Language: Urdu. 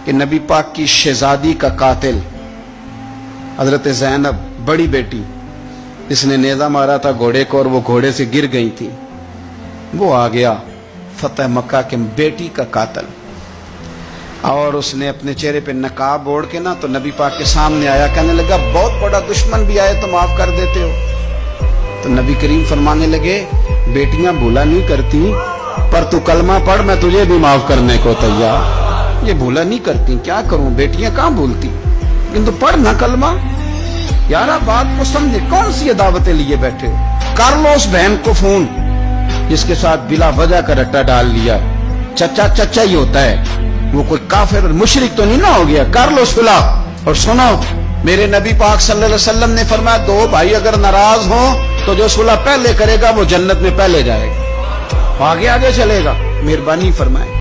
کہ نبی پاک کی شہزادی کا قاتل حضرت زینب بڑی بیٹی جس نے نیزہ مارا تھا گھوڑے کو اور وہ گھوڑے سے گر گئی تھی، وہ آ گیا فتح مکہ کے بیٹی کا قاتل، اور اس نے اپنے چہرے پہ نقاب اوڑھ کے نا تو نبی پاک کے سامنے آیا، کہنے لگا بہت بڑا دشمن بھی آئے تو معاف کر دیتے ہو؟ تو نبی کریم فرمانے لگے بیٹیاں بھولا نہیں کرتی، پر تو کلمہ پڑھ میں تجھے بھی معاف کرنے کو تیار۔ یہ بھولا نہیں کرتی، کیا کروں، بیٹیاں کہاں بھولتی، لیکن تو پڑھ نہ کلمہ۔ یارا بات کو سمجھے، کون سی دعوتیں لیے بیٹھے؟ کر لو اس بہن کو فون جس کے ساتھ بلا وجہ کا رٹا ڈال لیا، چچا چچا ہی ہوتا ہے، وہ کوئی کافر اور مشرک تو نہیں نہ ہو گیا، کر لو صلح۔ اور سنو، میرے نبی پاک صلی اللہ علیہ وسلم نے فرمایا دو بھائی اگر ناراض ہوں تو جو صلح پہلے کرے گا وہ جنت میں پہلے جائے گا، آگے آگے چلے گا۔ مہربانی فرمائے۔